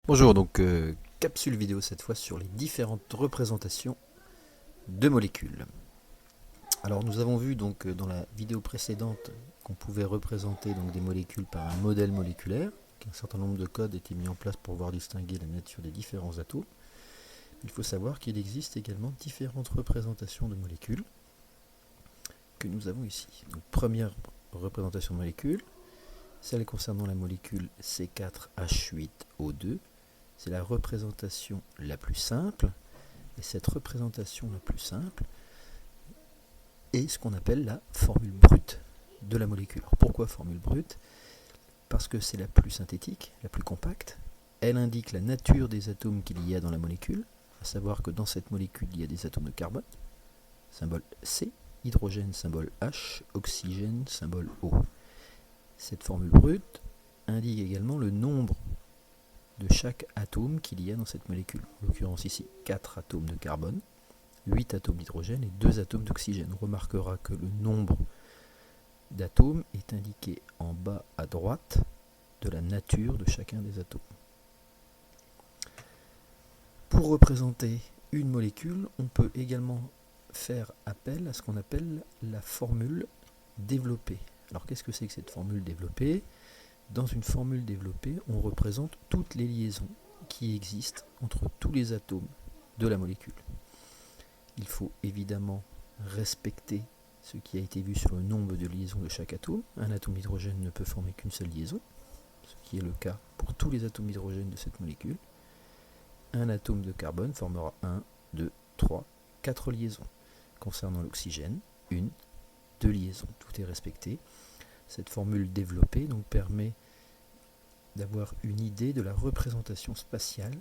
Bonjour, donc capsule vidéo cette fois sur les différentes représentations de molécules. Alors nous avons vu donc dans la vidéo précédente qu'on pouvait représenter donc des molécules par un modèle moléculaire, qu'un certain nombre de codes étaient mis en place pour pouvoir distinguer la nature des différents atomes. Il faut savoir qu'il existe également différentes représentations de molécules que nous avons ici. Donc première représentation de molécule, celle concernant la molécule C4H8O2. C'est la représentation la plus simple, et cette représentation la plus simple est ce qu'on appelle la formule brute de la molécule. Alors pourquoi formule brute? Parce que c'est la plus synthétique, la plus compacte. Elle indique la nature des atomes qu'il y a dans la molécule, à savoir que dans cette molécule il y a des atomes de carbone, symbole C, hydrogène, symbole H, oxygène, symbole O. Cette formule brute indique également le nombre de chaque atome qu'il y a dans cette molécule. En l'occurrence ici 4 atomes de carbone, 8 atomes d'hydrogène et 2 atomes d'oxygène. On remarquera que le nombre d'atomes est indiqué en bas à droite de la nature de chacun des atomes. Pour représenter une molécule, on peut également faire appel à ce qu'on appelle la formule développée. Alors qu'est-ce que c'est que cette formule développée? Dans une formule développée, on représente toutes les liaisons qui existent entre tous les atomes de la molécule. Il faut évidemment respecter ce qui a été vu sur le nombre de liaisons de chaque atome. Un atome d'hydrogène ne peut former qu'une seule liaison, ce qui est le cas pour tous les atomes d'hydrogène de cette molécule. Un atome de carbone formera 1, 2, 3, 4 liaisons. Concernant l'oxygène, 1, 2 liaisons. Tout est respecté. Cette formule développée donc permet d'avoir une idée de la représentation spatiale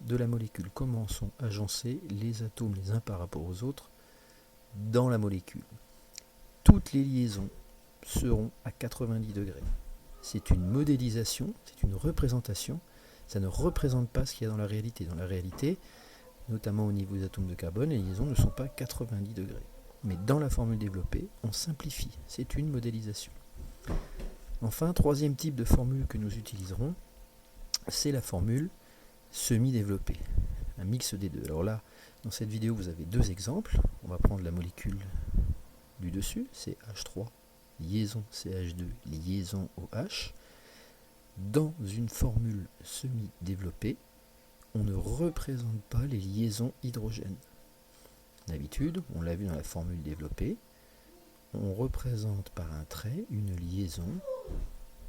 de la molécule. Comment sont agencés les atomes les uns par rapport aux autres dans la molécule. Toutes les liaisons seront à 90 degrés. C'est une modélisation, c'est une représentation. Ça ne représente pas ce qu'il y a dans la réalité. Dans la réalité, notamment au niveau des atomes de carbone, les liaisons ne sont pas 90 degrés. Mais dans la formule développée, on simplifie. C'est une modélisation. Enfin, troisième type de formule que nous utiliserons, c'est la formule semi-développée, un mix des deux. Alors là, dans cette vidéo, vous avez deux exemples. On va prendre la molécule du dessus, c'est H3, liaison CH2, liaison OH. Dans une formule semi-développée, on ne représente pas les liaisons hydrogène. D'habitude, on l'a vu dans la formule développée, on représente par un trait une liaison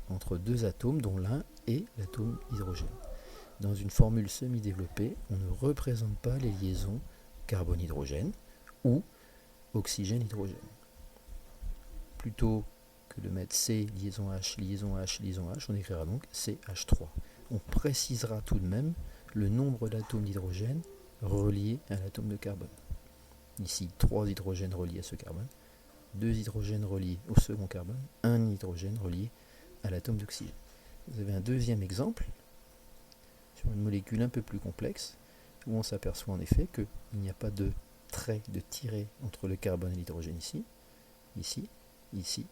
entre deux atomes dont l'un est l'atome hydrogène. Dans une formule semi-développée, on ne représente pas les liaisons carbone-hydrogène ou oxygène-hydrogène. Plutôt que de mettre C, liaison H, liaison H, liaison H, on écrira donc CH3. On précisera tout de même le nombre d'atomes d'hydrogène reliés à l'atome de carbone. Ici, 3 hydrogènes reliés à ce carbone, 2 hydrogènes reliés au second carbone, 1 hydrogène relié à l'atome d'oxygène. Vous avez un deuxième exemple sur une molécule un peu plus complexe où on s'aperçoit en effet qu'il n'y a pas de trait, de tiret entre le carbone et l'hydrogène ici, ici, ici,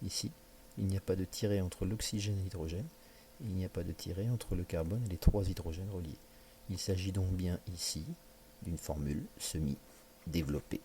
ici. Il n'y a pas de tiret entre l'oxygène et l'hydrogène. Il n'y a pas de tiret entre le carbone et les 3 hydrogènes reliés. Il s'agit donc bien ici d'une formule semi-développée.